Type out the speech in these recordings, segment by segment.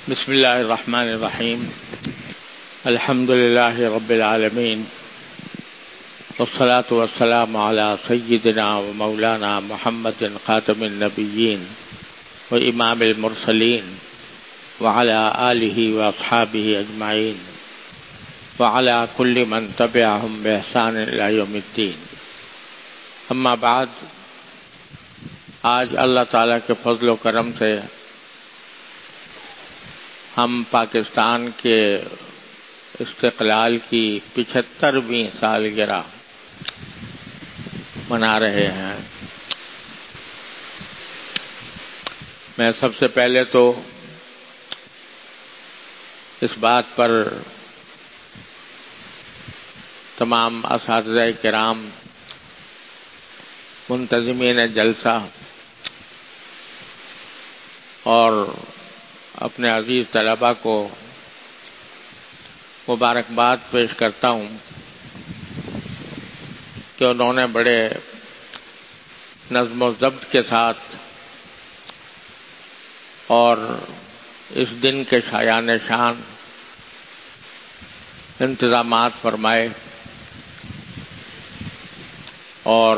بسم اللہ الرحمن الرحیم الحمد للہ رب العالمین والصلاة والسلام علی سیدنا و مولانا محمد خاتم النبیین و امام المرسلین وعلی آلہ واصحابہ اجمعین وعلی کل من تبعہم بإحسان الی یوم الدین. اما بعد، آج اللہ تعالیٰ کے فضل و کرم سے ہم پاکستان کے استقلال کی 75ویں سالگرہ منا رہے ہیں. میں سب سے پہلے تو اس بات پر تمام اساتذہ کرام، منتظمین جلسہ اور اپنے عزیز طلباء کو مبارکباد پیش کرتا ہوں کہ انہوں نے بڑے نظم و ضبط کے ساتھ اور اس دن کے شایان شان انتظامات فرمائے اور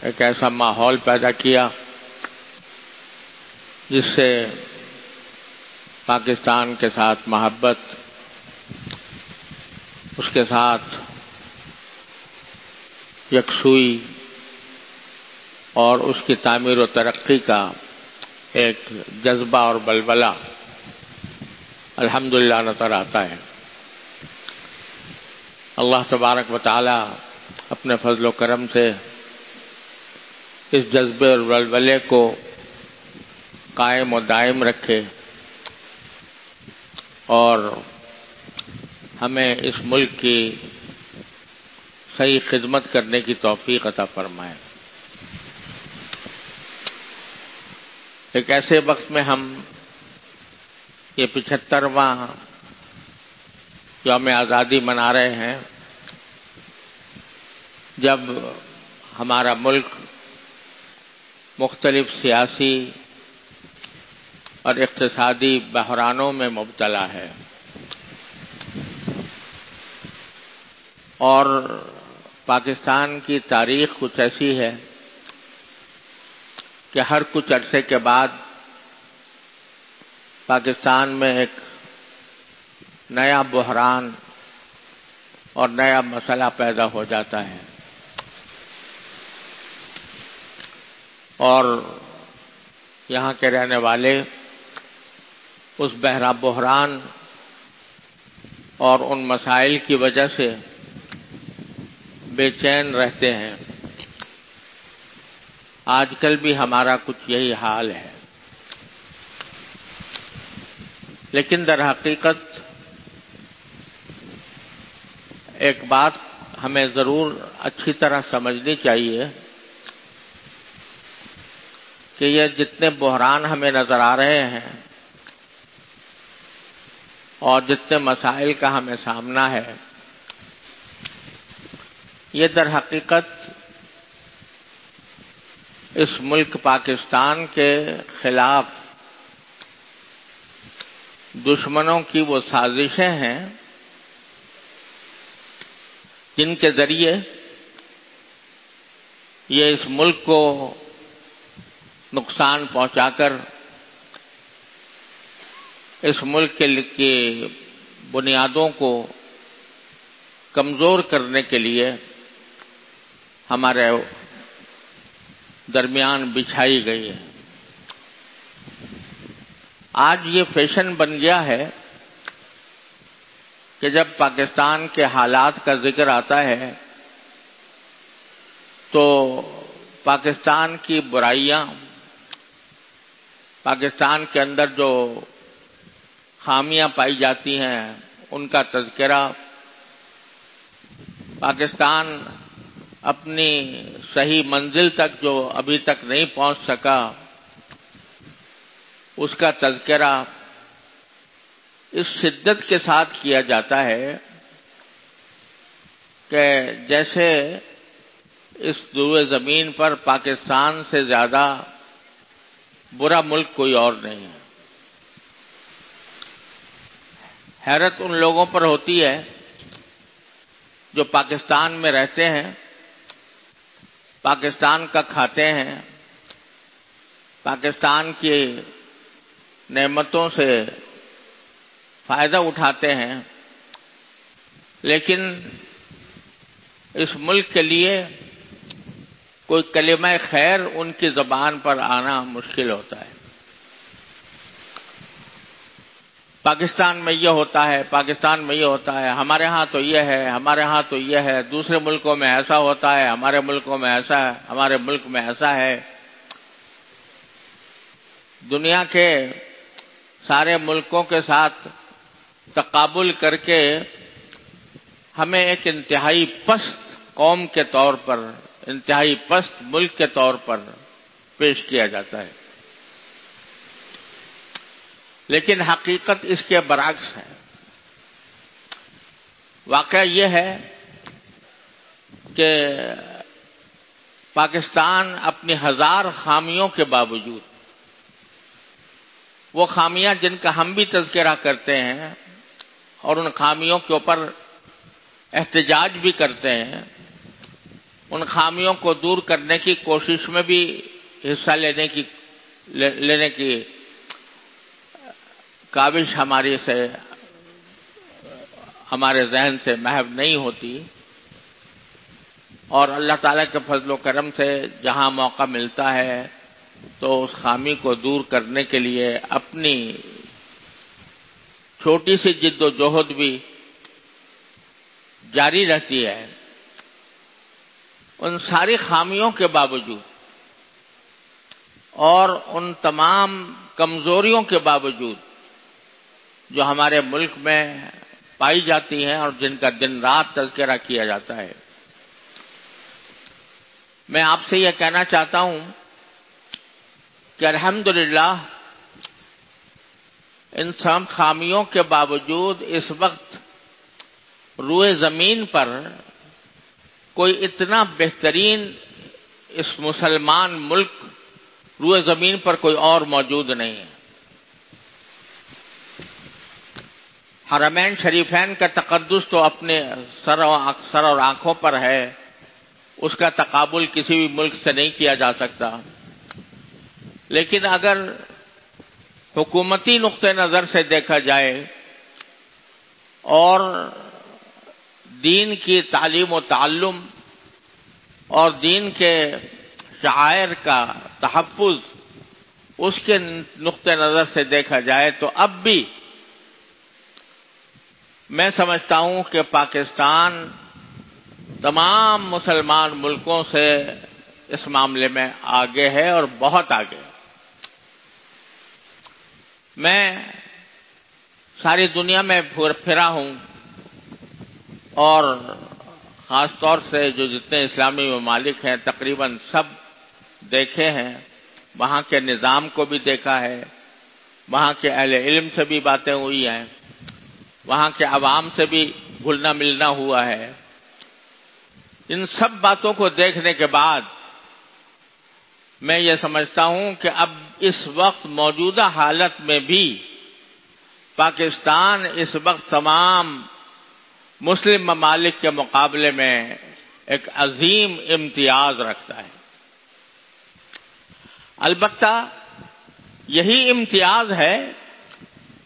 ایک ایسا ماحول پیدا کیا جس سے پاکستان کے ساتھ محبت، اس کے ساتھ یکسوئی اور اس کی تعمیر و ترقی کا ایک جذبہ اور بلبلہ الحمدللہ نظر آتا ہے. اللہ تبارک و تعالی اپنے فضل و کرم سے اس جذبے اور بلبلے کو قائم و دائم رکھے اور ہمیں اس ملک کی صحیح خدمت کرنے کی توفیق عطا فرمائے. ایک ایسے وقت میں ہم یہ 75واں یوم آزادی منا رہے ہیں جب ہمارا ملک مختلف سیاسی اور اقتصادی بحرانوں میں مبتلا ہے اور پاکستان کی تاریخ کچھ ایسی ہے کہ ہر کچھ عرصے کے بعد پاکستان میں ایک نیا بحران اور نیا مسئلہ پیدا ہو جاتا ہے اور یہاں کے رہنے والے اس بحران اور ان مسائل کی وجہ سے بے چین رہتے ہیں. آج کل بھی ہمارا کچھ یہی حال ہے، لیکن در حقیقت ایک بات ہمیں ضرور اچھی طرح سمجھنی چاہیے کہ یہ جتنے بحران ہمیں نظر آ رہے ہیں اور جتنے مسائل کا ہمیں سامنا ہے، یہ در حقیقت اس ملک پاکستان کے خلاف دشمنوں کی وہ سازشیں ہیں جن کے ذریعے یہ اس ملک کو نقصان پہنچا کر اس ملک کی بنیادوں کو کمزور کرنے کے لیے ہمارے درمیان بچھائی گئی ہے. آج یہ فیشن بن گیا ہے کہ جب پاکستان کے حالات کا ذکر آتا ہے تو پاکستان کی برائیاں، پاکستان کے اندر جو خامیاں پائی جاتی ہیں ان کا تذکرہ، پاکستان اپنی صحیح منزل تک جو ابھی تک نہیں پہنچ سکا اس کا تذکرہ اس شدت کے ساتھ کیا جاتا ہے کہ جیسے اس روئے زمین پر پاکستان سے زیادہ برا ملک کوئی اور نہیں ہے. حیرت ان لوگوں پر ہوتی ہے جو پاکستان میں رہتے ہیں، پاکستان کا کھاتے ہیں، پاکستان کی نعمتوں سے فائدہ اٹھاتے ہیں، لیکن اس ملک کے لیے کوئی کلمہ خیر ان کی زبان پر آنا مشکل ہوتا ہے۔ پاکستان میں یہ ہوتا ہے، پاکستان میں یہ ہوتا ہے، ہمارے ہاں تو یہ ہے، ہمارے ہاں تو یہ ہے، دوسرے ملکوں میں ایسا ہوتا ہے، ہمارے ملکوں میں ایسا ہے، ہمارے ملک میں ایسا ہے۔ دنیا کے سارے ملکوں کے ساتھ تقابل کر کے ہمیں ایک انتہائی پست قوم کے طور پر، انتہائی پست ملک کے طور پر پیش کیا جاتا ہے، لیکن حقیقت اس کے برعکس ہے۔ واقعہ یہ ہے کہ پاکستان اپنی ہزار خامیوں کے باوجود، وہ خامیاں جن کا ہم بھی تذکرہ کرتے ہیں اور ان خامیوں کے اوپر احتجاج بھی کرتے ہیں، ان خامیوں کو دور کرنے کی کوشش میں بھی حصہ لینے کی کاوش ہمارے ذہن سے محو نہیں ہوتی، اور اللہ تعالیٰ کے فضل و کرم سے جہاں موقع ملتا ہے تو اس خامی کو دور کرنے کے لیے اپنی چھوٹی سی جد و جہد بھی جاری رہتی ہے۔ ان ساری خامیوں کے باوجود اور ان تمام کمزوریوں کے باوجود جو ہمارے ملک میں پائی جاتی ہیں اور جن کا دن رات تذکرہ کیا جاتا ہے، میں آپ سے یہ کہنا چاہتا ہوں کہ الحمدللہ ان سب خامیوں کے باوجود اس وقت روئے زمین پر کوئی اتنا بہترین اس مسلمان ملک روئے زمین پر کوئی اور موجود نہیں ہے۔ حرمین شریفین کا تقدس تو اپنے سر اور آنکھوں پر ہے، اس کا تقابل کسی بھی ملک سے نہیں کیا جا سکتا، لیکن اگر حکومتی نقطہ نظر سے دیکھا جائے اور دین کی تعلیم و تعلم اور دین کے شعائر کا تحفظ اس کے نقطہ نظر سے دیکھا جائے تو اب بھی میں سمجھتا ہوں کہ پاکستان تمام مسلمان ملکوں سے اس معاملے میں آگے ہے اور بہت آگے۔ میں ساری دنیا میں پھرا ہوں اور خاص طور سے جو جتنے اسلامی ممالک ہیں تقریباً سب دیکھے ہیں، وہاں کے نظام کو بھی دیکھا ہے، وہاں کے اہل علم سے بھی باتیں ہوئی ہیں، وہاں کے عوام سے بھی گھلنا ملنا ہوا ہے۔ ان سب باتوں کو دیکھنے کے بعد میں یہ سمجھتا ہوں کہ اب اس وقت موجودہ حالت میں بھی پاکستان اس وقت تمام مسلم ممالک کے مقابلے میں ایک عظیم امتیاز رکھتا ہے۔ البتہ یہی امتیاز ہے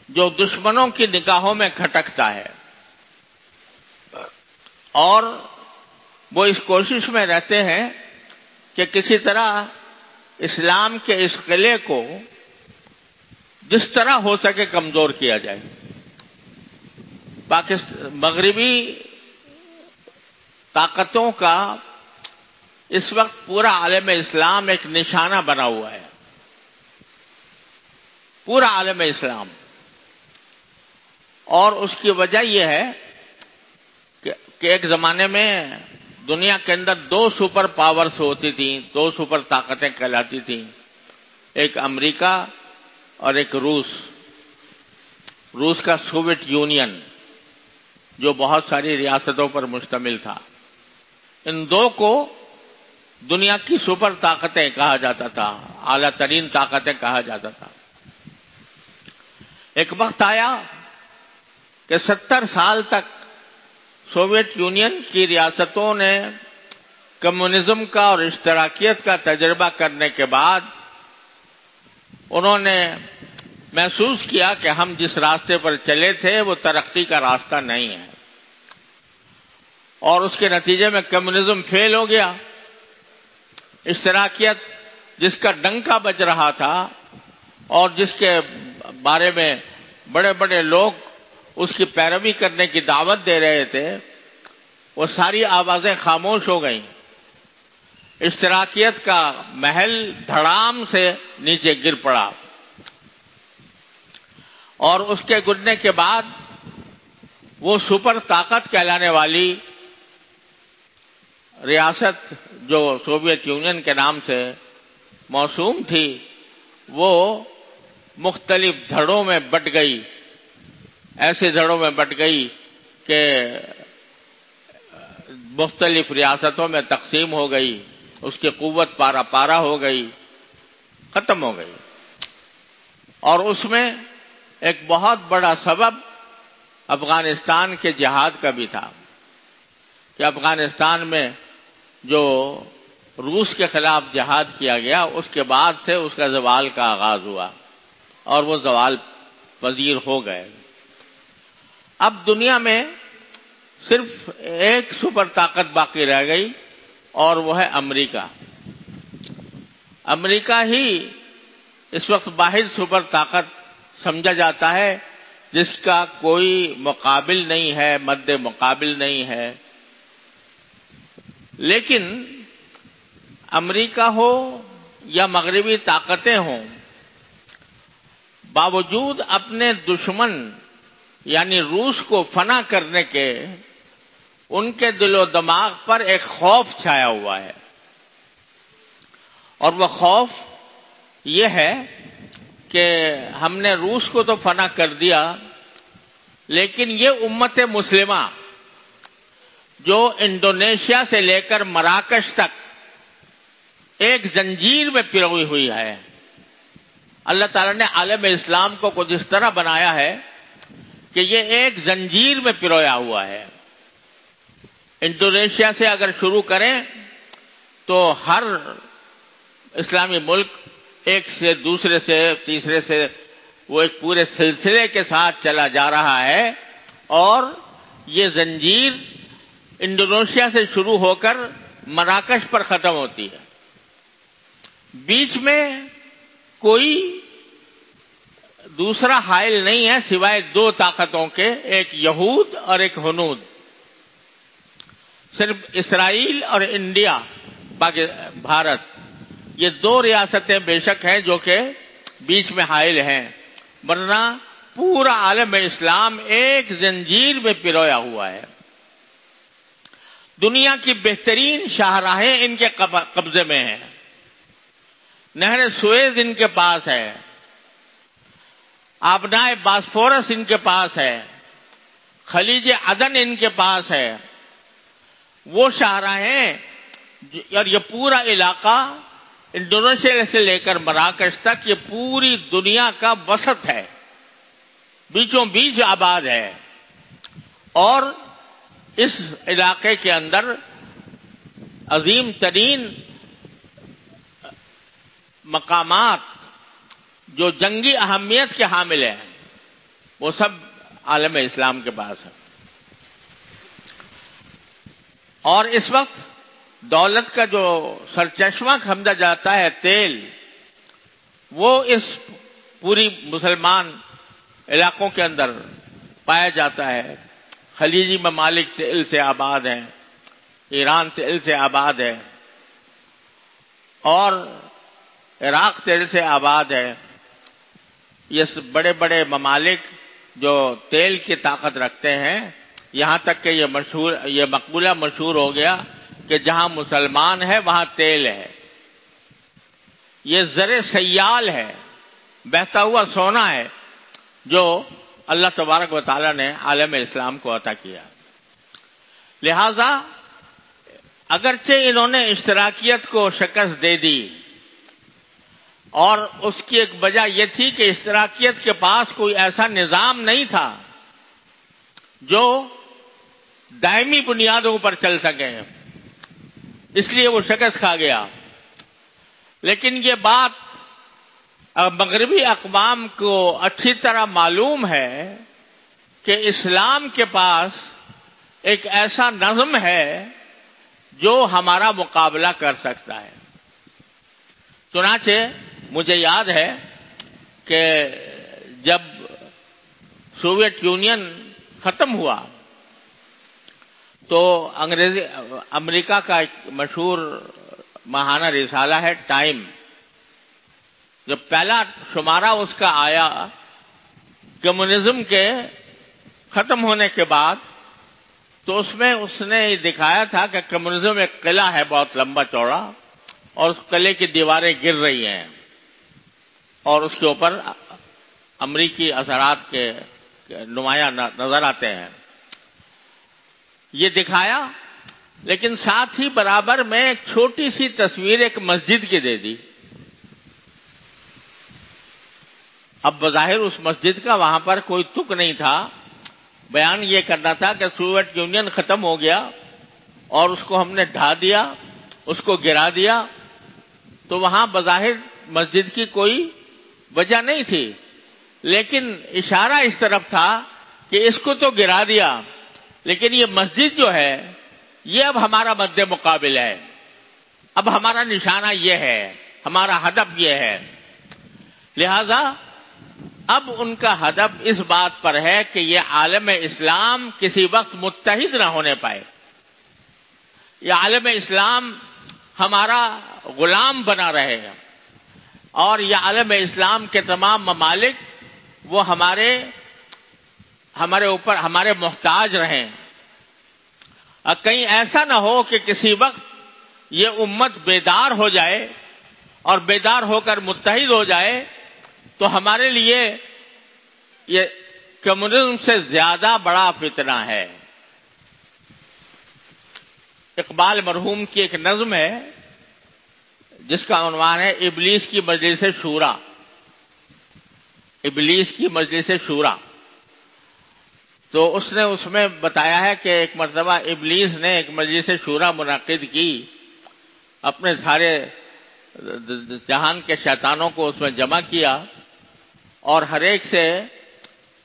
جو دشمنوں کی نگاہوں میں کھٹکتا ہے، اور وہ اس کوشش میں رہتے ہیں کہ کسی طرح اسلام کے اس قلعے کو جس طرح ہو سکے کمزور کیا جائے۔ مغربی طاقتوں کا اس وقت پورا عالم اسلام ایک نشانہ بنا ہوا ہے، پورا عالم اسلام، اور اس کی وجہ یہ ہے کہ ایک زمانے میں دنیا کے اندر دو سپر پاورز ہوتی تھیں، دو سپر طاقتیں کہلاتی تھیں، ایک امریکہ اور ایک روس کا سوویت یونین جو بہت ساری ریاستوں پر مشتمل تھا۔ ان دو کو دنیا کی سپر طاقتیں کہا جاتا تھا، اعلیٰ ترین طاقتیں کہا جاتا تھا۔ ایک وقت آیا کہ 70 سال تک سوویت یونین کی ریاستوں نے کمیونزم کا اور اشتراکیت کا تجربہ کرنے کے بعد انہوں نے محسوس کیا کہ ہم جس راستے پر چلے تھے وہ ترقی کا راستہ نہیں ہے، اور اس کے نتیجے میں کمیونزم فیل ہو گیا۔ اشتراکیت جس کا ڈنکا بج رہا تھا اور جس کے بارے میں بڑے بڑے لوگ اس کی پیروی کرنے کی دعوت دے رہے تھے، وہ ساری آوازیں خاموش ہو گئیں۔ اشتراکیت کا محل دھڑام سے نیچے گر پڑا، اور اس کے گرنے کے بعد وہ سپر طاقت کہلانے والی ریاست جو سوویت یونین کے نام سے موسوم تھی، وہ مختلف دھڑوں میں بٹ گئی، ایسے دھڑوں میں بٹ گئی کہ مختلف ریاستوں میں تقسیم ہو گئی، اس کی قوت پارا پارا ہو گئی، ختم ہو گئی۔ اور اس میں ایک بہت بڑا سبب افغانستان کے جہاد کا بھی تھا کہ افغانستان میں جو روس کے خلاف جہاد کیا گیا، اس کے بعد سے اس کا زوال کا آغاز ہوا اور وہ زوال پذیر ہو گئے۔ اب دنیا میں صرف ایک سپر طاقت باقی رہ گئی اور وہ ہے امریکہ۔ امریکہ ہی اس وقت واحد سپر طاقت سمجھا جاتا ہے جس کا کوئی مقابل نہیں ہے، مد مقابل نہیں ہے۔ لیکن امریکہ ہو یا مغربی طاقتیں ہوں، باوجود اپنے دشمن یعنی روس کو فنا کرنے کے ان کے دل و دماغ پر ایک خوف چھایا ہوا ہے، اور وہ خوف یہ ہے کہ ہم نے روس کو تو فنا کر دیا، لیکن یہ امت مسلمہ جو انڈونیشیا سے لے کر مراکش تک ایک زنجیر میں پروئی ہوئی ہے، اللہ تعالیٰ نے عالم اسلام کو کچھ اس طرح بنایا ہے کہ یہ ایک زنجیر میں پرویا ہوا ہے۔ انڈونیشیا سے اگر شروع کریں تو ہر اسلامی ملک ایک سے دوسرے سے تیسرے سے وہ ایک پورے سلسلے کے ساتھ چلا جا رہا ہے، اور یہ زنجیر انڈونیشیا سے شروع ہو کر مراکش پر ختم ہوتی ہے۔ بیچ میں کوئی دوسرا حائل نہیں ہے سوائے دو طاقتوں کے، ایک یہود اور ایک ہنود۔ صرف اسرائیل اور انڈیا بھارت، یہ دو ریاستیں بے شک ہیں جو کہ بیچ میں حائل ہیں، ورنہ پورا عالم اسلام ایک زنجیر میں پرویا ہوا ہے۔ دنیا کی بہترین شاہراہیں ان کے قبضے میں ہیں، نہر سویز ان کے پاس ہے، آبنائے باسفورس ان کے پاس ہے، خلیج عدن ان کے پاس ہے۔ وہ شاہراہیں اور یہ پورا علاقہ انڈونیشیا سے لے کر مراکش تک یہ پوری دنیا کا وسط ہے، بیچوں بیچ آباد ہے، اور اس علاقے کے اندر عظیم ترین مقامات جو جنگی اہمیت کے حامل ہیں وہ سب عالم اسلام کے پاس ہے۔ اور اس وقت دولت کا جو سرچشمہ سمجھا جاتا ہے تیل، وہ اس پوری مسلمان علاقوں کے اندر پایا جاتا ہے۔ خلیجی ممالک تیل سے آباد ہیں، ایران تیل سے آباد ہے، اور عراق تیل سے آباد ہے۔ یہ بڑے بڑے ممالک جو تیل کی طاقت رکھتے ہیں، یہاں تک کہ یہ مقولہ مشہور ہو گیا کہ جہاں مسلمان ہے وہاں تیل ہے۔ یہ زر سیال ہے، بہتا ہوا سونا ہے جو اللہ تبارک و تعالیٰ نے عالم اسلام کو عطا کیا۔ لہذا اگرچہ انہوں نے اشتراکیت کو شکست دے دی، اور اس کی ایک وجہ یہ تھی کہ اشتراکیت کے پاس کوئی ایسا نظام نہیں تھا جو دائمی بنیادوں پر چل سکیں، اس لیے وہ شکست کھا گیا۔ لیکن یہ بات مغربی اقوام کو اچھی طرح معلوم ہے کہ اسلام کے پاس ایک ایسا نظم ہے جو ہمارا مقابلہ کر سکتا ہے۔ چنانچہ مجھے یاد ہے کہ جب سوویت یونین ختم ہوا تو امریکہ کا ایک مشہور ماہانہ رسالہ ہے ٹائم، جب پہلا شمارہ اس کا آیا کمیونزم کے ختم ہونے کے بعد، تو اس میں اس نے یہ دکھایا تھا کہ کمیونزم ایک قلعہ ہے بہت لمبا چوڑا، اور اس قلعے کی دیواریں گر رہی ہیں اور اس کے اوپر امریکی اثرات کے نمایاں نظر آتے ہیں۔ یہ دکھایا، لیکن ساتھ ہی برابر میں ایک چھوٹی سی تصویر ایک مسجد کی دے دی۔ اب بظاہر اس مسجد کا وہاں پر کوئی تک نہیں تھا، بیان یہ کرنا تھا کہ سوویت یونین ختم ہو گیا اور اس کو ہم نے ڈھا دیا، اس کو گرا دیا، تو وہاں بظاہر مسجد کی کوئی وجہ نہیں تھی، لیکن اشارہ اس طرف تھا کہ اس کو تو گرا دیا، لیکن یہ مسجد جو ہے یہ اب ہمارا مد مقابل ہے، اب ہمارا نشانہ یہ ہے، ہمارا ہدف یہ ہے۔ لہذا اب ان کا ہدف اس بات پر ہے کہ یہ عالم اسلام کسی وقت متحد نہ ہونے پائے، یہ عالم اسلام ہمارا غلام بنا رہے گا، اور یہ عالم اسلام کے تمام ممالک وہ ہمارے اوپر ہمارے محتاج رہیں۔ اور کہیں ایسا نہ ہو کہ کسی وقت یہ امت بیدار ہو جائے اور بیدار ہو کر متحد ہو جائے تو ہمارے لیے یہ کمیونزم سے زیادہ بڑا فتنہ ہے۔ اقبال مرحوم کی ایک نظم ہے جس کا عنوان ہے ابلیس کی مجلس شورا۔ ابلیس کی مجلس شورا، تو اس نے اس میں بتایا ہے کہ ایک مرتبہ ابلیس نے ایک مجلس شورا منعقد کی، اپنے سارے جہان کے شیطانوں کو اس میں جمع کیا اور ہر ایک سے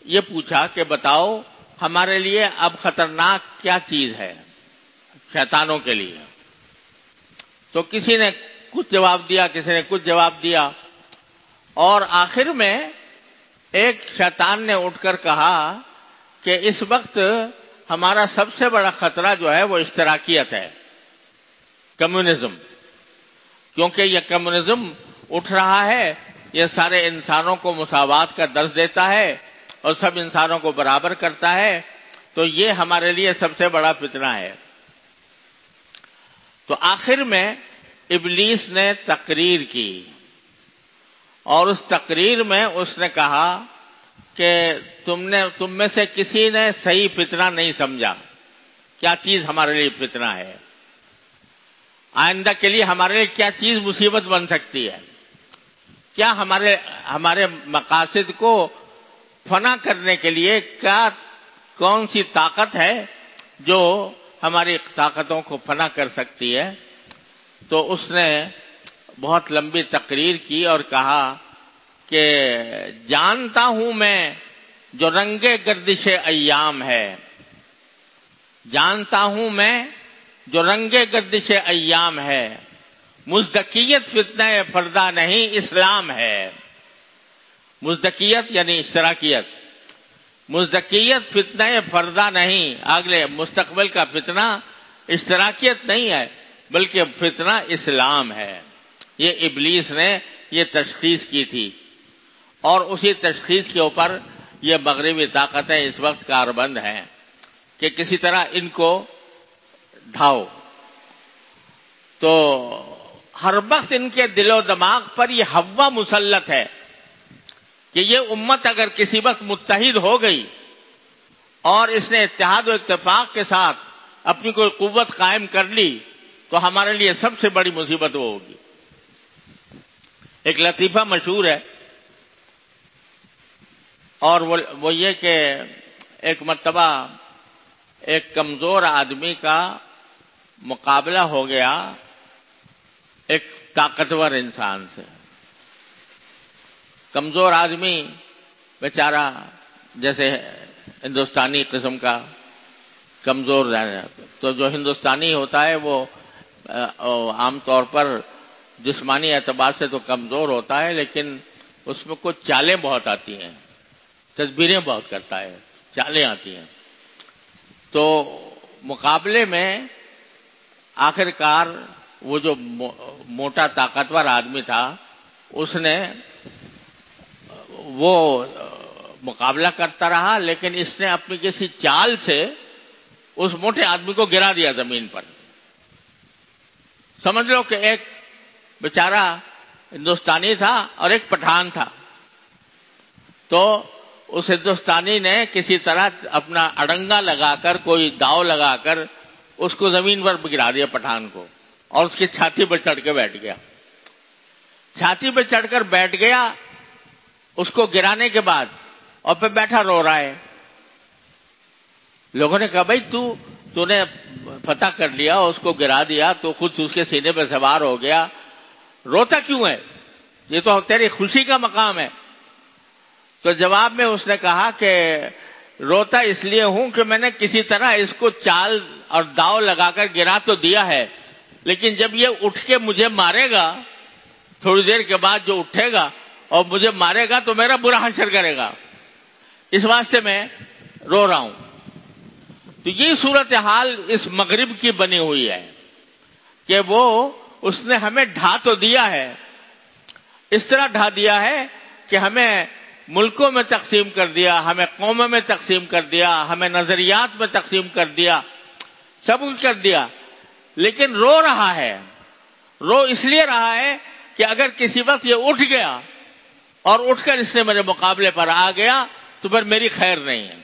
یہ پوچھا کہ بتاؤ ہمارے لیے اب خطرناک کیا چیز ہے شیطانوں کے لیے۔ تو کسی نے کچھ جواب دیا، کسی نے کچھ جواب دیا، اور آخر میں ایک شیطان نے اٹھ کر کہا کہ اس وقت ہمارا سب سے بڑا خطرہ جو ہے وہ اشتراکیت ہے، کمیونزم، کیونکہ یہ کمیونزم اٹھ رہا ہے، یہ سارے انسانوں کو مساوات کا درس دیتا ہے اور سب انسانوں کو برابر کرتا ہے، تو یہ ہمارے لیے سب سے بڑا فتنہ ہے۔ تو آخر میں ابلیس نے تقریر کی، اور اس تقریر میں اس نے کہا کہ تم میں سے کسی نے صحیح فتنہ نہیں سمجھا، کیا چیز ہمارے لیے فتنہ ہے، آئندہ کے لیے ہمارے لیے کیا چیز مصیبت بن سکتی ہے، کیا ہمارے مقاصد کو فنا کرنے کے لیے کون سی طاقت ہے جو ہماری طاقتوں کو فنا کر سکتی ہے۔ تو اس نے بہت لمبی تقریر کی اور کہا کہ جانتا ہوں میں جو رنگ گردش ایام ہے، جانتا ہوں میں جو رنگ گردش ایام ہے، مزدکیت فتنہ فردہ نہیں اسلام ہے۔ مزدکیت یعنی اشتراکیت، مزدکیت فتنہ فردہ نہیں، اگلے مستقبل کا فتنہ اشتراکیت نہیں ہے بلکہ فتنہ اسلام ہے۔ یہ ابلیس نے یہ تشخیص کی تھی، اور اسی تشخیص کے اوپر یہ مغربی طاقتیں اس وقت کاربند ہیں کہ کسی طرح ان کو ڈھاؤ۔ تو ہر وقت ان کے دل و دماغ پر یہ ہوا مسلط ہے کہ یہ امت اگر کسی وقت متحد ہو گئی اور اس نے اتحاد و اتفاق کے ساتھ اپنی کوئی قوت قائم کر لی تو ہمارے لیے سب سے بڑی مصیبت وہ ہوگی۔ ایک لطیفہ مشہور ہے، اور وہ یہ کہ ایک مرتبہ ایک کمزور آدمی کا مقابلہ ہو گیا ایک طاقتور انسان سے. کمزور آدمی بیچارہ جیسے ہندوستانی قسم کا کمزور رہنا، تو جو ہندوستانی ہوتا ہے وہ عام طور پر جسمانی اعتبار سے تو کمزور ہوتا ہے، لیکن اس میں کچھ چالیں بہت آتی ہیں، تدبیریں بہت کرتا ہے، چالیں آتی ہیں. تو مقابلے میں آخر کار وہ جو موٹا طاقتور آدمی تھا اس نے وہ مقابلہ کرتا رہا، لیکن اس نے اپنی کسی چال سے اس موٹے آدمی کو گرا دیا زمین پر. سمجھ لو کہ ایک بیچارہ ہندوستانی تھا اور ایک پٹھان تھا. تو اس ہندوستانی نے کسی طرح اپنا اڑنگا لگا کر، کوئی داؤ لگا کر اس کو زمین پر گرا دیا پٹھان کو، اور اس کی چھاتی پر چڑھ کے بیٹھ گیا. چھاتی پہ چڑھ کر بیٹھ گیا اس کو گرانے کے بعد، اور پھر بیٹھا رو رہا ہے. لوگوں نے کہا بھائی تو نے فتح کر لیا، اس کو گرا دیا، تو خود اس کے سینے پہ سوار ہو گیا، روتا کیوں ہے؟ یہ تو تیری خوشی کا مقام ہے. تو جواب میں اس نے کہا کہ روتا اس لیے ہوں کہ میں نے کسی طرح اس کو چال اور داؤ لگا کر گرا تو دیا ہے، لیکن جب یہ اٹھ کے مجھے مارے گا، تھوڑی دیر کے بعد جو اٹھے گا اور مجھے مارے گا تو میرا برا حشر کرے گا، اس واسطے میں رو رہا ہوں. تو یہ صورتحال اس مغرب کی بنی ہوئی ہے کہ وہ اس نے ہمیں ڈھا تو دیا ہے، اس طرح ڈھا دیا ہے کہ ہمیں ملکوں میں تقسیم کر دیا، ہمیں قوموں میں تقسیم کر دیا، ہمیں نظریات میں تقسیم کر دیا، سب کچھ کر دیا، لیکن رو رہا ہے. رو اس لیے رہا ہے کہ اگر کسی وقت یہ اٹھ گیا اور اٹھ کر اس نے میرے مقابلے پر آ گیا تو پھر میری خیر نہیں ہے.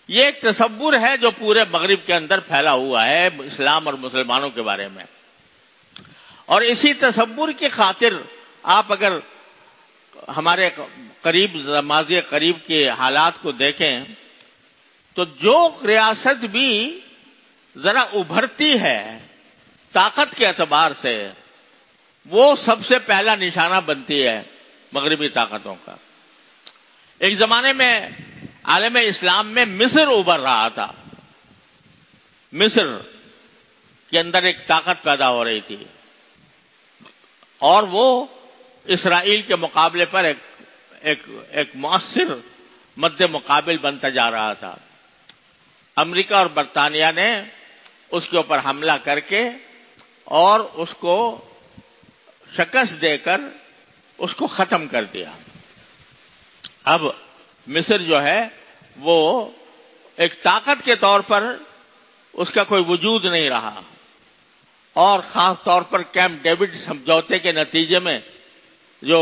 یہ ایک تصور ہے جو پورے مغرب کے اندر پھیلا ہوا ہے اسلام اور مسلمانوں کے بارے میں. اور اسی تصور کی خاطر آپ اگر ہمارے قریب ماضی قریب کے حالات کو دیکھیں تو جو ریاست بھی ذرا ابھرتی ہے طاقت کے اعتبار سے، وہ سب سے پہلا نشانہ بنتی ہے مغربی طاقتوں کا. ایک زمانے میں عالم اسلام میں مصر ابھر رہا تھا. مصر کے اندر ایک طاقت پیدا ہو رہی تھی، اور وہ اسرائیل کے مقابلے پر ایک مؤثر مد مقابل بنتا جا رہا تھا. امریکہ اور برطانیہ نے اس کے اوپر حملہ کر کے اور اس کو شکست دے کر اس کو ختم کر دیا. اب مصر جو ہے وہ ایک طاقت کے طور پر اس کا کوئی وجود نہیں رہا، اور خاص طور پر کیمپ ڈیوڈ سمجھوتے کے نتیجے میں جو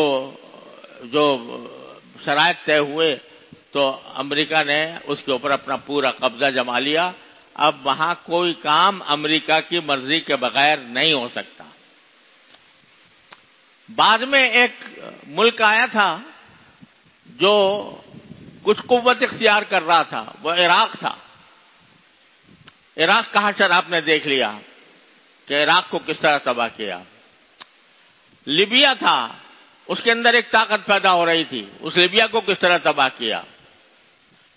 شرائط طے ہوئے تو امریکہ نے اس کے اوپر اپنا پورا قبضہ جما لیا. اب وہاں کوئی کام امریکہ کی مرضی کے بغیر نہیں ہو سکتا. بعد میں ایک ملک آیا تھا جو کچھ قوت اختیار کر رہا تھا، وہ عراق تھا. عراق کا حشر آپ نے دیکھ لیا کہ عراق کو کس طرح تباہ کیا. لیبیا تھا، اس کے اندر ایک طاقت پیدا ہو رہی تھی، اس لیبیا کو کس طرح تباہ کیا.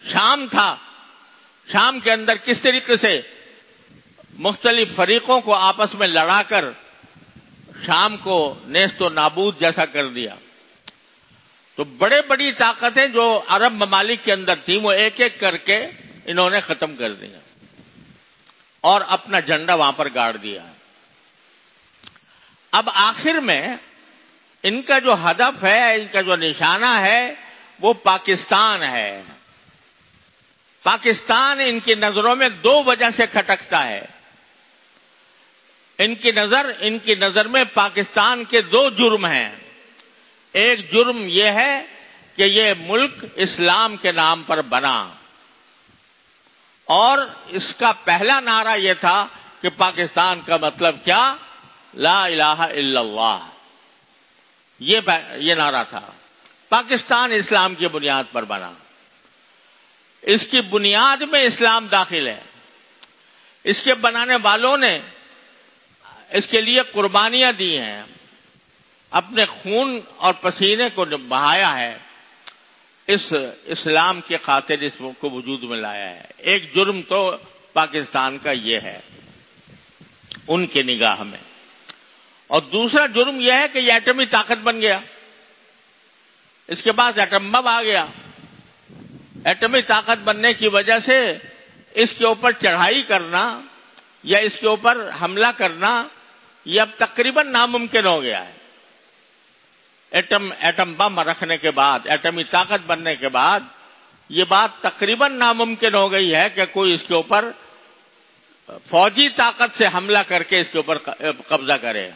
شام تھا، شام کے اندر کس طریقے سے مختلف فریقوں کو آپس میں لڑا کر شام کو نیست و نابود جیسا کر دیا. تو بڑی طاقتیں جو عرب ممالک کے اندر تھیں وہ ایک ایک کر کے انہوں نے ختم کر دیا اور اپنا جھنڈا وہاں پر گاڑ دیا. اب آخر میں ان کا جو ہدف ہے، ان کا جو نشانہ ہے وہ پاکستان ہے. پاکستان ان کی نظروں میں دو وجہ سے کھٹکتا ہے. ان کی نظر میں پاکستان کے دو جرم ہیں. ایک جرم یہ ہے کہ یہ ملک اسلام کے نام پر بنا، اور اس کا پہلا نعرہ یہ تھا کہ پاکستان کا مطلب کیا؟ لا الہ الا اللہ. یہ نعرہ تھا. پاکستان اسلام کی بنیاد پر بنا، اس کی بنیاد میں اسلام داخل ہے. اس کے بنانے والوں نے اس کے لیے قربانیاں دی ہیں، اپنے خون اور پسینے کو بہایا ہے، اس اسلام کی خاطر اس کو وجود میں لایا ہے۔ ایک جرم تو پاکستان کا یہ ہے ان کی نگاہ میں، اور دوسرا جرم یہ ہے کہ یہ ایٹمی طاقت بن گیا، اس کے پاس ایٹم بم آ گیا۔ ایٹمی طاقت بننے کی وجہ سے اس کے اوپر چڑھائی کرنا یا اس کے اوپر حملہ کرنا یہ اب تقریباً ناممکن ہو گیا ہے۔ ایٹم بم رکھنے کے بعد، ایٹمی طاقت بننے کے بعد یہ بات تقریباً ناممکن ہو گئی ہے کہ کوئی اس کے اوپر فوجی طاقت سے حملہ کر کے اس کے اوپر قبضہ کرے،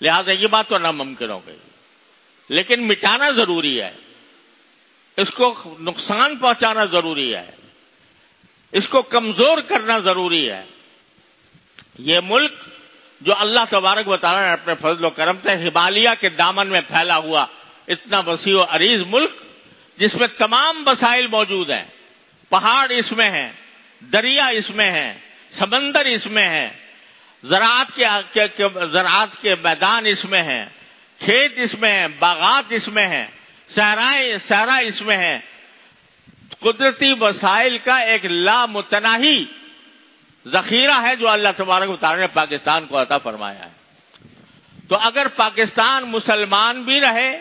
لہذا یہ بات تو ناممکن ہو گئی۔ لیکن مٹانا ضروری ہے، اس کو نقصان پہنچانا ضروری ہے، اس کو کمزور کرنا ضروری ہے۔ یہ ملک جو اللہ تبارک و تعالیٰ نے اپنے فضل و کرم سے ہمالیہ کے دامن میں پھیلا ہوا اتنا وسیع و عریض ملک، جس میں تمام وسائل موجود ہیں، پہاڑ اس میں ہیں، دریا اس میں ہیں، سمندر اس میں ہیں، زراعت کے میدان اس میں ہیں، کھیت اس میں ہیں، باغات اس میں ہیں، صحرا اس میں ہیں، قدرتی وسائل کا ایک لامتناہی ذخیرہ ہے جو اللہ تبارک و تعالیٰ نے پاکستان کو عطا فرمایا ہے۔ تو اگر پاکستان مسلمان بھی رہے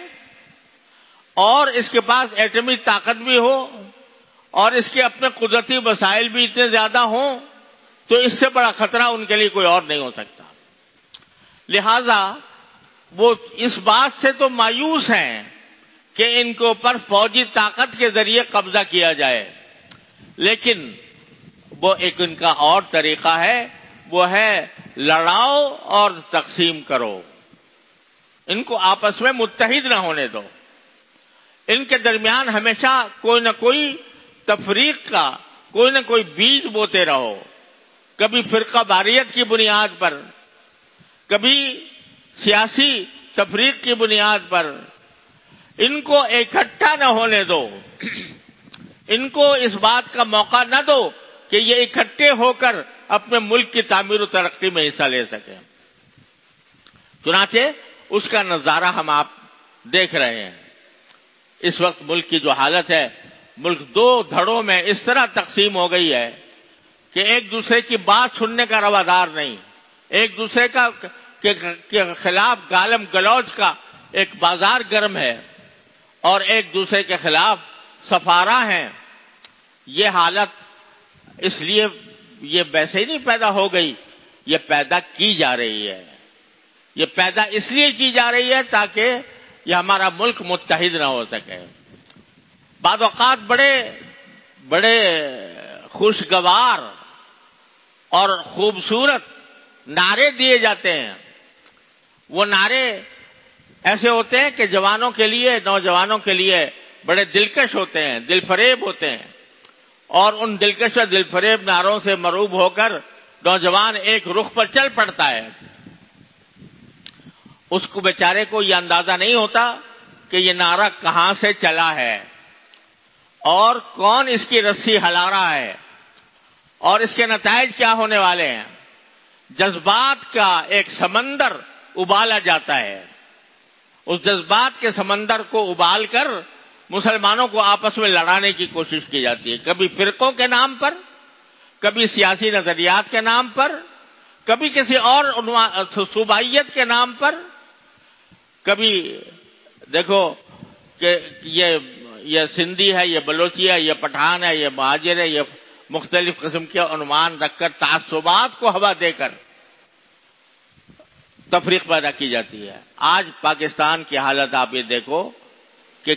اور اس کے پاس ایٹمی طاقت بھی ہو اور اس کے اپنے قدرتی وسائل بھی اتنے زیادہ ہوں تو اس سے بڑا خطرہ ان کے لیے کوئی اور نہیں ہو سکتا۔ لہذا وہ اس بات سے تو مایوس ہیں کہ ان کے اوپر فوجی طاقت کے ذریعے قبضہ کیا جائے، لیکن وہ ایک ان کا اور طریقہ ہے، وہ ہے لڑاؤ اور تقسیم کرو، ان کو آپس میں متحد نہ ہونے دو، ان کے درمیان ہمیشہ کوئی نہ کوئی تفریق کا کوئی نہ کوئی بیج بوتے رہو، کبھی فرقہ واریت کی بنیاد پر، کبھی سیاسی تفریق کی بنیاد پر، ان کو اکٹھا نہ ہونے دو، ان کو اس بات کا موقع نہ دو کہ یہ اکٹھے ہو کر اپنے ملک کی تعمیر و ترقی میں حصہ لے سکیں۔ چنانچہ اس کا نظارہ ہم آپ دیکھ رہے ہیں۔ اس وقت ملک کی جو حالت ہے، ملک دو دھڑوں میں اس طرح تقسیم ہو گئی ہے کہ ایک دوسرے کی بات سننے کا روادار نہیں، ایک دوسرے کے خلاف گالم گلوچ کا ایک بازار گرم ہے اور ایک دوسرے کے خلاف سفارا ہیں۔ یہ حالت اس لیے یہ ویسے ہی نہیں پیدا ہو گئی، یہ پیدا کی جا رہی ہے، یہ پیدا اس لیے کی جا رہی ہے تاکہ یہ ہمارا ملک متحد نہ ہو سکے۔ بعض اوقات بڑے خوشگوار اور خوبصورت نعرے دیے جاتے ہیں، وہ نعرے ایسے ہوتے ہیں کہ جوانوں کے لیے، نوجوانوں کے لیے بڑے دلکش ہوتے ہیں، دل فریب ہوتے ہیں، اور ان دلکش اور دل فریب نعروں سے مرعوب ہو کر نوجوان ایک رخ پر چل پڑتا ہے۔ اس کو بیچارے کو یہ اندازہ نہیں ہوتا کہ یہ نعرہ کہاں سے چلا ہے اور کون اس کی رسی ہلا رہا ہے اور اس کے نتائج کیا ہونے والے ہیں۔ جذبات کا ایک سمندر ابالا جاتا ہے، اس جذبات کے سمندر کو ابال کر مسلمانوں کو آپس میں لڑانے کی کوشش کی جاتی ہے، کبھی فرقوں کے نام پر، کبھی سیاسی نظریات کے نام پر، کبھی کسی اور صوبائیت کے نام پر، کبھی دیکھو کہ یہ سندھی ہے، یہ بلوچی ہے، یہ پٹھان ہے، یہ مہاجر ہے، یہ مختلف قسم کے عنوان رکھ کر تعصبات کو ہوا دے کر تفریق پیدا کی جاتی ہے۔ آج پاکستان کی حالت آپ یہ دیکھو کہ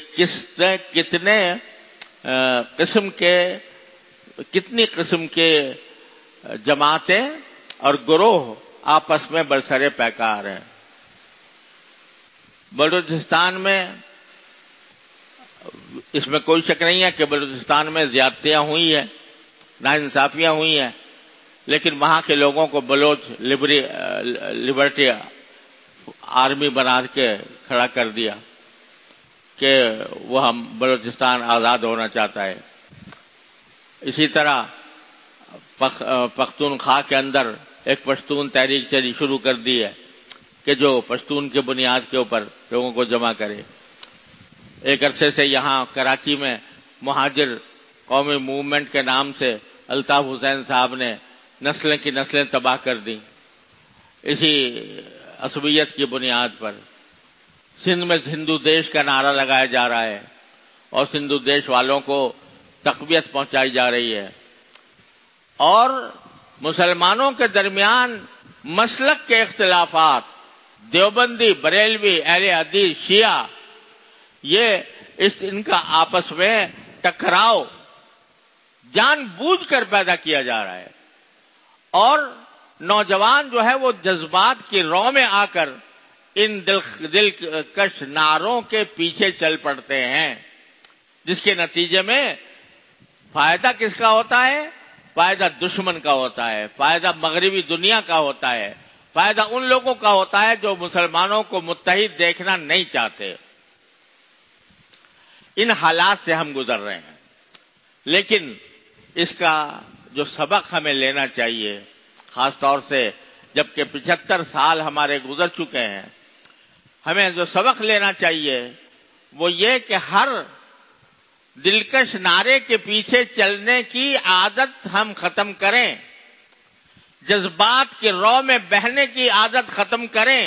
کتنی قسم کے جماعتیں اور گروہ آپس میں برسر پیکار ہیں۔ بلوچستان میں اس میں کوئی شک نہیں ہے کہ بلوچستان میں زیادتیاں ہوئی ہیں، ناانصافیاں ہوئی ہیں، لیکن وہاں کے لوگوں کو بلوچ لبرٹی آرمی بنا کے کھڑا کر دیا کہ وہ ہم بلوچستان آزاد ہونا چاہتا ہے۔ اسی طرح پختونخوا کے اندر ایک پشتون تحریک چلی شروع کر دی ہے کہ جو پشتون کے بنیاد کے اوپر لوگوں کو جمع کرے. ایک عرصے سے یہاں کراچی میں مہاجر قومی موومنٹ کے نام سے الطاف حسین صاحب نے نسلیں کی نسلیں تباہ کر دیں اسی عصبیت کی بنیاد پر. سندھ میں ہندو دیش کا نعرہ لگایا جا رہا ہے اور ہندو دیش والوں کو تقویت پہنچائی جا رہی ہے. اور مسلمانوں کے درمیان مسلک کے اختلافات، دیوبندی، بریلوی، اہل حدیث، شیعہ، ان کا آپس میں ٹکراؤ جان بوجھ کر پیدا کیا جا رہا ہے. اور نوجوان جو ہے وہ جذبات کی رو میں آ کر ان دلکش نعروں کے پیچھے چل پڑتے ہیں، جس کے نتیجے میں فائدہ کس کا ہوتا ہے؟ فائدہ دشمن کا ہوتا ہے، فائدہ مغربی دنیا کا ہوتا ہے، فائدہ ان لوگوں کا ہوتا ہے جو مسلمانوں کو متحد دیکھنا نہیں چاہتے. ان حالات سے ہم گزر رہے ہیں، لیکن اس کا جو سبق ہمیں لینا چاہیے، خاص طور سے جبکہ 75 سال ہمارے گزر چکے ہیں، ہمیں جو سبق لینا چاہیے وہ یہ کہ ہر دلکش نعرے کے پیچھے چلنے کی عادت ہم ختم کریں، جذبات کی رو میں بہنے کی عادت ختم کریں،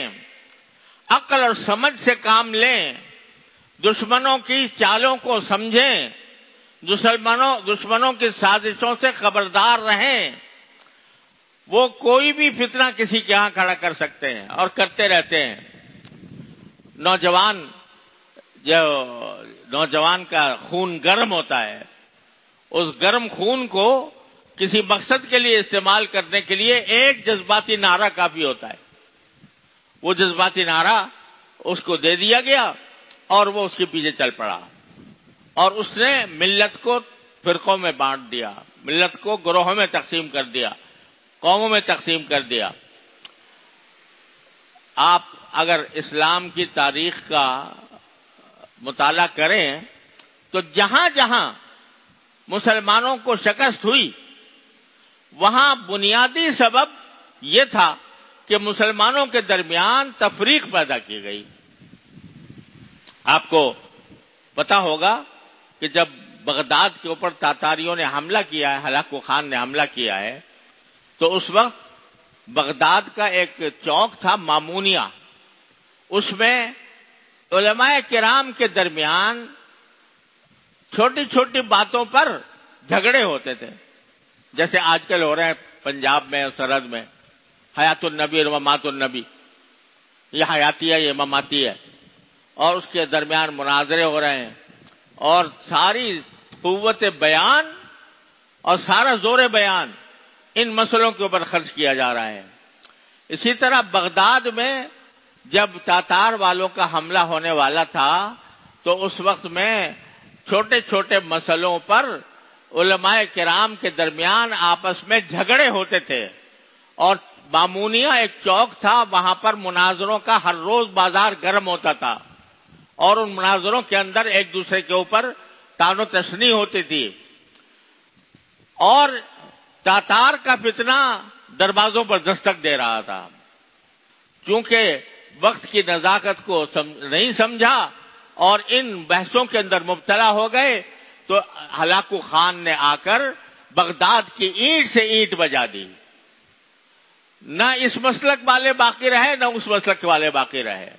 عقل اور سمجھ سے کام لیں، دشمنوں کی چالوں کو سمجھیں، دشمنوں کی سازشوں سے خبردار رہیں. وہ کوئی بھی فتنہ کسی کے ہاں کھڑا کر سکتے ہیں اور کرتے رہتے ہیں. نوجوان کا خون گرم ہوتا ہے، اس گرم خون کو کسی مقصد کے لیے استعمال کرنے کے لیے ایک جذباتی نعرہ کافی ہوتا ہے. وہ جذباتی نعرہ اس کو دے دیا گیا اور وہ اس کے پیچھے چل پڑا اور اس نے ملت کو فرقوں میں بانٹ دیا، ملت کو گروہوں میں تقسیم کر دیا، قوموں میں تقسیم کر دیا. آپ اگر اسلام کی تاریخ کا مطالعہ کریں تو جہاں جہاں مسلمانوں کو شکست ہوئی وہاں بنیادی سبب یہ تھا کہ مسلمانوں کے درمیان تفریق پیدا کی گئی. آپ کو پتا ہوگا کہ جب بغداد کے اوپر تاتاریوں نے حملہ کیا ہے، ہلاکو خان نے حملہ کیا ہے، تو اس وقت بغداد کا ایک چوک تھا مامونیہ، اس میں علماء کرام کے درمیان چھوٹی چھوٹی باتوں پر جھگڑے ہوتے تھے، جیسے آج کل ہو رہے ہیں پنجاب میں اور سرحد میں حیات النبی اور ممات النبی، یہ حیاتی ہے یہ مماتی ہے، اور اس کے درمیان مناظرے ہو رہے ہیں اور ساری قوت بیان اور سارا زور بیان ان مسئلوں کے اوپر خرچ کیا جا رہا ہے. اسی طرح بغداد میں جب تاتار والوں کا حملہ ہونے والا تھا تو اس وقت میں چھوٹے چھوٹے مسئلوں پر علماء کرام کے درمیان آپس میں جھگڑے ہوتے تھے اور مامونیہ ایک چوک تھا، وہاں پر مناظروں کا ہر روز بازار گرم ہوتا تھا اور ان مناظروں کے اندر ایک دوسرے کے اوپر طعن و تشنیع ہوتی تھی اور تاتار کا فتنہ دروازوں پر دستک دے رہا تھا. چونکہ وقت کی نزاکت کو نہیں سمجھا اور ان بحثوں کے اندر مبتلا ہو گئے تو ہلاکو خان نے آ کر بغداد کی اینٹ سے اینٹ بجا دی. نہ اس مسلک والے باقی رہے نہ اس مسلک والے باقی رہے،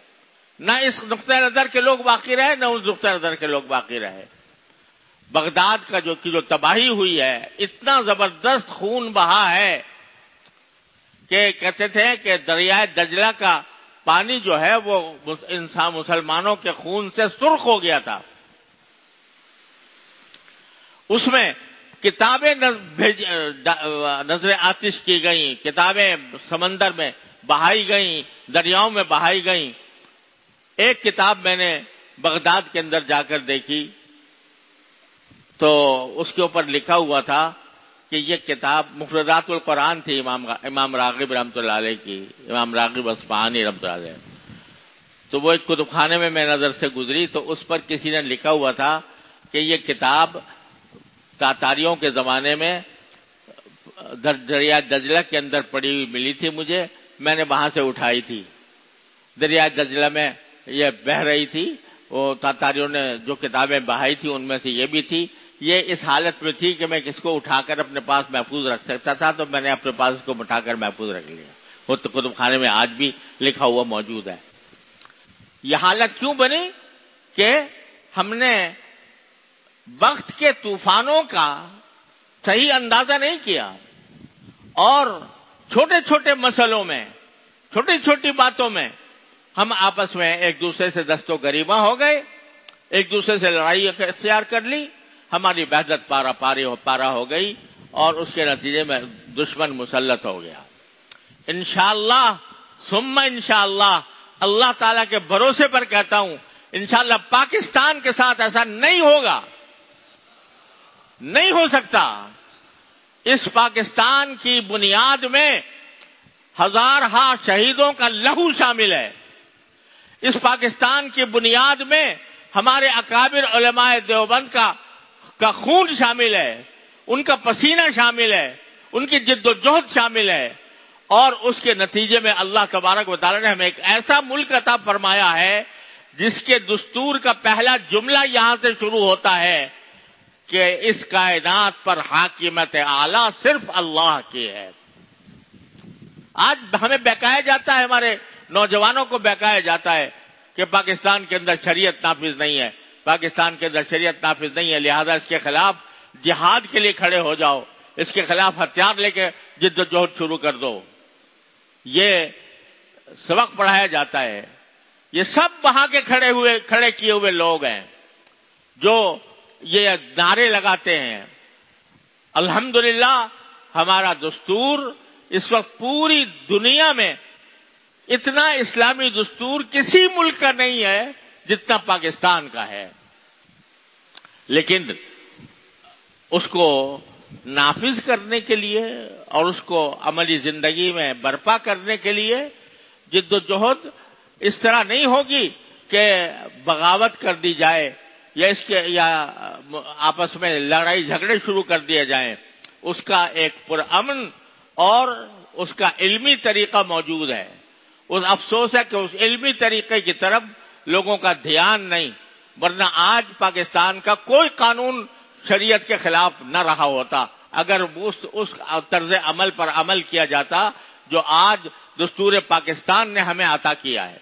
نہ اس نقطۂ نظر کے لوگ باقی رہے نہ اس نقطۂ نظر کے لوگ باقی رہے. بغداد کا جو تباہی ہوئی ہے، اتنا زبردست خون بہا ہے کہ کہتے تھے کہ دریائے دجلہ کا پانی جو ہے وہ مسلمانوں کے خون سے سرخ ہو گیا تھا. اس میں کتابیں نظر آتش کی گئیں، کتابیں سمندر میں بہائی گئیں، دریاؤں میں بہائی گئیں. ایک کتاب میں نے بغداد کے اندر جا کر دیکھی تو اس کے اوپر لکھا ہوا تھا کہ یہ کتاب مفردات القرآن تھی امام راغب رحمۃ اللہ علیہ کی، امام راغب اصفہانی رحمۃ اللہ علیہ. تو وہ ایک کتب خانے میں نظر سے گزری تو اس پر کسی نے لکھا ہوا تھا کہ یہ کتاب تاتاریوں کے زمانے میں دریا دجلہ کے اندر پڑی ہوئی ملی تھی مجھے، میں نے وہاں سے اٹھائی تھی. دریا دجلہ میں یہ بہہ رہی تھی، وہ تاتاریوں نے جو کتابیں بہائی تھی ان میں سے یہ بھی تھی. یہ اس حالت میں تھی کہ میں کس کو اٹھا کر اپنے پاس محفوظ رکھ سکتا تھا، تو میں نے اپنے پاس اس کو اٹھا کر محفوظ رکھ لیا. وہ تو کتب خانے میں آج بھی لکھا ہوا موجود ہے. یہ حالت کیوں بنی کہ ہم نے وقت کے طوفانوں کا صحیح اندازہ نہیں کیا، اور چھوٹے چھوٹے مسئلوں میں، چھوٹی چھوٹی باتوں میں ہم آپس میں ایک دوسرے سے دست و گریباں ہو گئے، ایک دوسرے سے لڑائی اختیار کر لی، ہماری وحدت پارا ہو گئی، اور اس کے نتیجے میں دشمن مسلط ہو گیا. انشاءاللہ ثم انشاءاللہ، اللہ تعالیٰ کے بھروسے پر کہتا ہوں، انشاءاللہ پاکستان کے ساتھ ایسا نہیں ہوگا، نہیں ہو سکتا. اس پاکستان کی بنیاد میں ہزارہا شہیدوں کا لہو شامل ہے. اس پاکستان کی بنیاد میں ہمارے اکابر علماء دیوبند کا خون شامل ہے، ان کا پسینہ شامل ہے، ان کی جد و جہد شامل ہے. اور اس کے نتیجے میں اللہ تبارک و تعالی نے ہمیں ایک ایسا ملک عطا فرمایا ہے جس کے دستور کا پہلا جملہ یہاں سے شروع ہوتا ہے کہ اس کائنات پر حاکمیت اعلیٰ صرف اللہ کی ہے. آج ہمیں بہکایا جاتا ہے، ہمارے نوجوانوں کو بہکایا جاتا ہے کہ پاکستان کے اندر شریعت نافذ نہیں ہے، پاکستان کے اندر شریعت نافذ نہیں ہے، لہذا اس کے خلاف جہاد کے لیے کھڑے ہو جاؤ، اس کے خلاف ہتھیار لے کے جد و جہد شروع کر دو. یہ سبق پڑھایا جاتا ہے. یہ سب وہاں کے کھڑے کیے ہوئے لوگ ہیں جو یہ نعرے لگاتے ہیں. الحمدللہ ہمارا دستور اس وقت پوری دنیا میں اتنا اسلامی دستور کسی ملک کا نہیں ہے جتنا پاکستان کا ہے، لیکن اس کو نافذ کرنے کے لیے اور اس کو عملی زندگی میں برپا کرنے کے لیے جد و جہد اس طرح نہیں ہوگی کہ بغاوت کر دی جائے یا آپس میں لڑائی جھگڑے شروع کر دیے جائیں. اس کا ایک پرامن اور اس کا علمی طریقہ موجود ہے. اس افسوس ہے کہ اس علمی طریقے کی طرف لوگوں کا دھیان نہیں، ورنہ آج پاکستان کا کوئی قانون شریعت کے خلاف نہ رہا ہوتا اگر اس طرز عمل پر عمل کیا جاتا جو آج دستور پاکستان نے ہمیں عطا کیا ہے.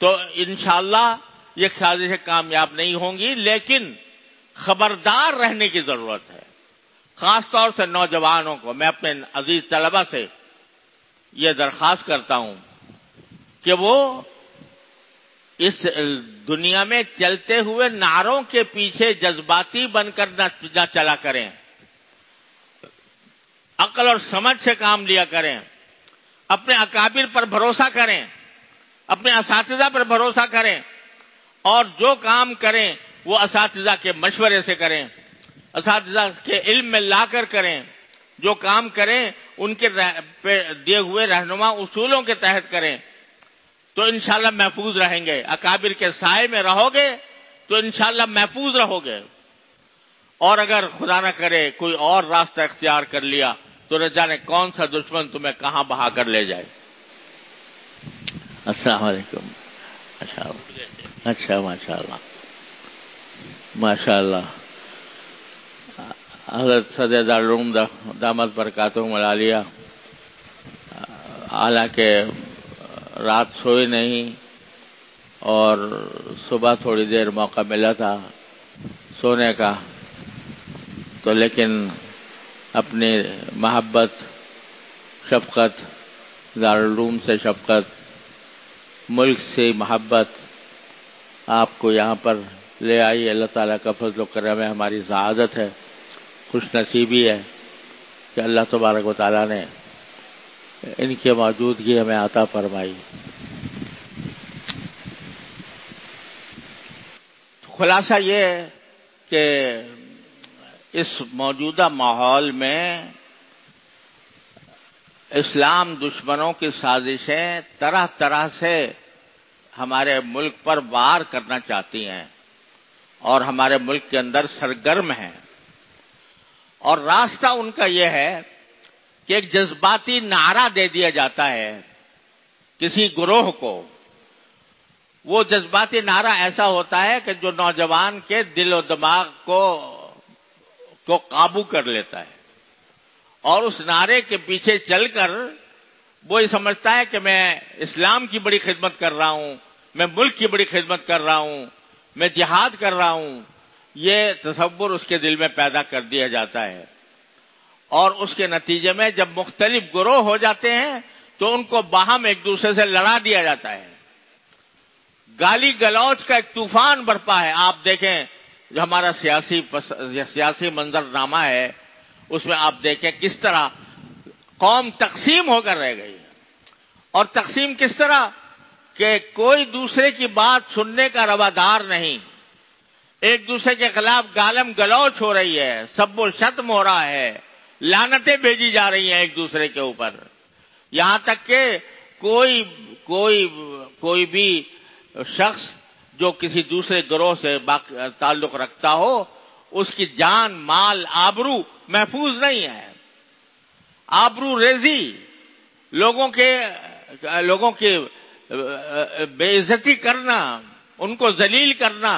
تو انشاءاللہ یہ سازشیں کامیاب نہیں ہوں گی، لیکن خبردار رہنے کی ضرورت ہے. خاص طور سے نوجوانوں کو میں اپنے عزیز طلبہ سے یہ درخواست کرتا ہوں کہ وہ اس دنیا میں چلتے ہوئے نعروں کے پیچھے جذباتی بن کر نہ چلا کریں، عقل اور سمجھ سے کام لیا کریں، اپنے اکابر پر بھروسہ کریں، اپنے اساتذہ پر بھروسہ کریں، اور جو کام کریں وہ اساتذہ کے مشورے سے کریں، اساتذہ کے علم میں لا کر کریں. جو کام کریں ان کے دیے ہوئے رہنما اصولوں کے تحت کریں تو انشاءاللہ محفوظ رہیں گے. اکابر کے سائے میں رہو گے تو انشاءاللہ محفوظ رہو گے. اور اگر خدا نہ کرے کوئی اور راستہ اختیار کر لیا تو نہ جانے کون سا دشمن تمہیں کہاں بہا کر لے جائے. السلام علیکم. اچھا ماشاء اللہ حضرت صدر دارالعلوم دامت برکاتہم العالیہ حالانکہ رات سوئے نہیں اور صبح تھوڑی دیر موقع ملا تھا سونے کا، تو لیکن اپنی محبت، شفقت، دارالعلوم سے شفقت، ملک سے محبت آپ کو یہاں پر لے آئی. اللہ تعالیٰ کا فضل و کرم ہے، ہماری سعادت ہے، خوش نصیبی ہے کہ اللہ تبارک و تعالیٰ نے ان کی موجودگی ہمیں عطا فرمائی. خلاصہ یہ کہ اس موجودہ ماحول میں اسلام دشمنوں کی سازشیں طرح طرح سے ہمارے ملک پر وار کرنا چاہتی ہیں اور ہمارے ملک کے اندر سرگرم ہیں، اور راستہ ان کا یہ ہے کہ ایک جذباتی نعرہ دے دیا جاتا ہے کسی گروہ کو. وہ جذباتی نعرہ ایسا ہوتا ہے کہ جو نوجوان کے دل و دماغ کو قابو کر لیتا ہے، اور اس نعرے کے پیچھے چل کر وہ یہ سمجھتا ہے کہ میں اسلام کی بڑی خدمت کر رہا ہوں، میں ملک کی بڑی خدمت کر رہا ہوں، میں جہاد کر رہا ہوں. یہ تصور اس کے دل میں پیدا کر دیا جاتا ہے، اور اس کے نتیجے میں جب مختلف گروہ ہو جاتے ہیں تو ان کو باہم ایک دوسرے سے لڑا دیا جاتا ہے. گالی گلوچ کا ایک طوفان برپا ہے. آپ دیکھیں جو ہمارا سیاسی منظرنامہ ہے اس میں آپ دیکھیں کس طرح قوم تقسیم ہو کر رہ گئی ہے. اور تقسیم کس طرح کہ کوئی دوسرے کی بات سننے کا روادار نہیں، ایک دوسرے کے خلاف گالم گلوچ ہو رہی ہے، سب و شتم ہو رہا ہے، لعنتیں بھیجی جا رہی ہیں ایک دوسرے کے اوپر. یہاں تک کہ کوئی بھی شخص جو کسی دوسرے گروہ سے تعلق رکھتا ہو اس کی جان مال آبرو محفوظ نہیں ہے. آبرو ریزی، لوگوں کے بے عزتی کرنا، ان کو ذلیل کرنا،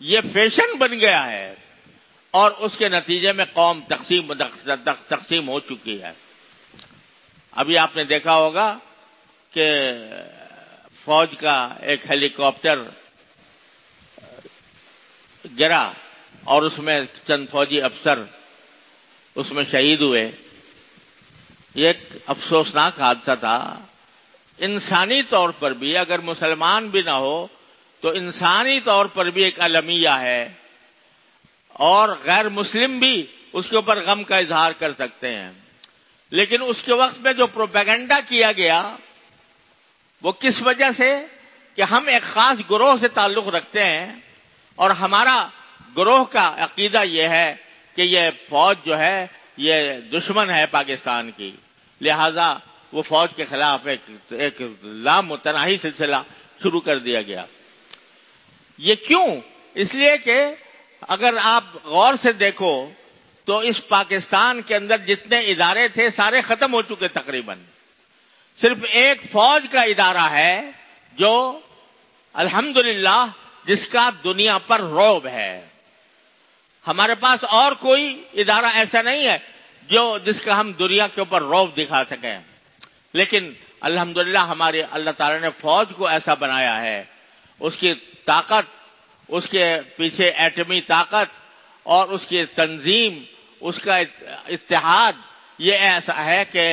یہ فیشن بن گیا ہے، اور اس کے نتیجے میں قوم تقسیم ہو چکی ہے. ابھی آپ نے دیکھا ہوگا کہ فوج کا ایک ہیلی کاپٹر گرا اور اس میں چند فوجی افسر اس میں شہید ہوئے. یہ ایک افسوسناک حادثہ تھا. انسانی طور پر بھی اگر مسلمان بھی نہ ہو تو انسانی طور پر بھی ایک المیہ ہے، اور غیر مسلم بھی اس کے اوپر غم کا اظہار کر سکتے ہیں. لیکن اس کے وقت میں جو پروپیگنڈا کیا گیا وہ کس وجہ سے کہ ہم ایک خاص گروہ سے تعلق رکھتے ہیں، اور ہمارا گروہ کا عقیدہ یہ ہے کہ یہ فوج جو ہے یہ دشمن ہے پاکستان کی، لہذا وہ فوج کے خلاف ایک لامتناہی سلسلہ شروع کر دیا گیا. یہ کیوں؟ اس لیے کہ اگر آپ غور سے دیکھو تو اس پاکستان کے اندر جتنے ادارے تھے سارے ختم ہو چکے تقریباً. صرف ایک فوج کا ادارہ ہے جو الحمدللہ جس کا دنیا پر رعب ہے. ہمارے پاس اور کوئی ادارہ ایسا نہیں ہے جس کا ہم دنیا کے اوپر رعب دکھا سکیں. لیکن الحمدللہ ہمارے اللہ تعالی نے فوج کو ایسا بنایا ہے، اس کی طاقت، اس کے پیچھے ایٹمی طاقت اور اس کی تنظیم، اس کا اتحاد یہ ایسا ہے کہ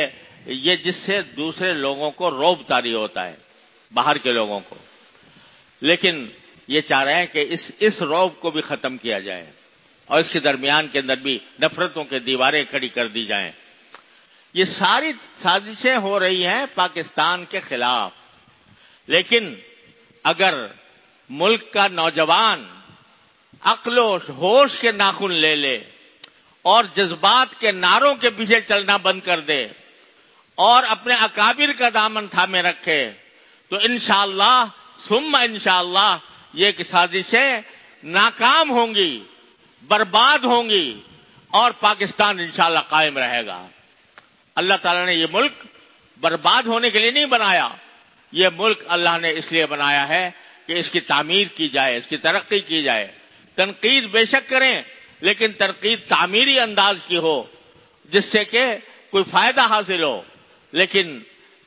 یہ جس سے دوسرے لوگوں کو رعب طاری ہوتا ہے، باہر کے لوگوں کو. لیکن یہ چاہ رہے ہیں کہ اس رعب کو بھی ختم کیا جائے اور اس کے درمیان کے اندر بھی نفرتوں کے دیواریں کھڑی کر دی جائیں. یہ ساری سازشیں ہو رہی ہیں پاکستان کے خلاف. لیکن اگر ملک کا نوجوان عقل و ہوش کے ناخن لے لے اور جذبات کے نعروں کے پیچھے چلنا بند کر دے اور اپنے اکابر کا دامن تھامے رکھے تو انشاءاللہ ثم انشاءاللہ یہ سازشیں ناکام ہوں گی، برباد ہوں گی، اور پاکستان انشاءاللہ قائم رہے گا. اللہ تعالیٰ نے یہ ملک برباد ہونے کے لیے نہیں بنایا، یہ ملک اللہ نے اس لیے بنایا ہے کہ اس کی تعمیر کی جائے، اس کی ترقی کی جائے. تنقید بے شک کریں لیکن تنقید تعمیری انداز کی ہو جس سے کہ کوئی فائدہ حاصل ہو. لیکن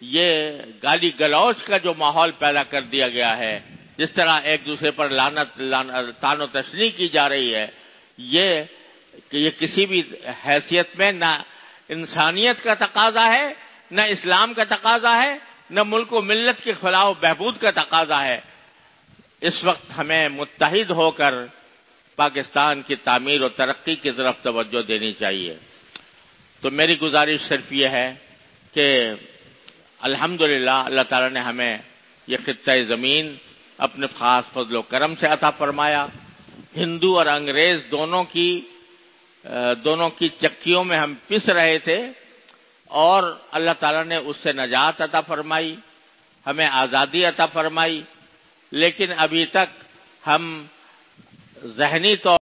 یہ گالی گلوچ کا جو ماحول پیدا کر دیا گیا ہے، جس طرح ایک دوسرے پر طعن و تشنیع کی جا رہی ہے، یہ کسی بھی حیثیت میں نہ انسانیت کا تقاضا ہے، نہ اسلام کا تقاضا ہے، نہ ملک و ملت کے فلاح و بہبود کا تقاضا ہے. اس وقت ہمیں متحد ہو کر پاکستان کی تعمیر و ترقی کی طرف توجہ دینی چاہیے. تو میری گزارش صرف یہ ہے کہ الحمدللہ اللہ تعالیٰ نے ہمیں یہ خطہ زمین اپنے خاص فضل و کرم سے عطا فرمایا. ہندو اور انگریز دونوں کی چکیوں میں ہم پس رہے تھے، اور اللہ تعالیٰ نے اس سے نجات عطا فرمائی، ہمیں آزادی عطا فرمائی. لیکن ابھی تک ہم ذہنی طور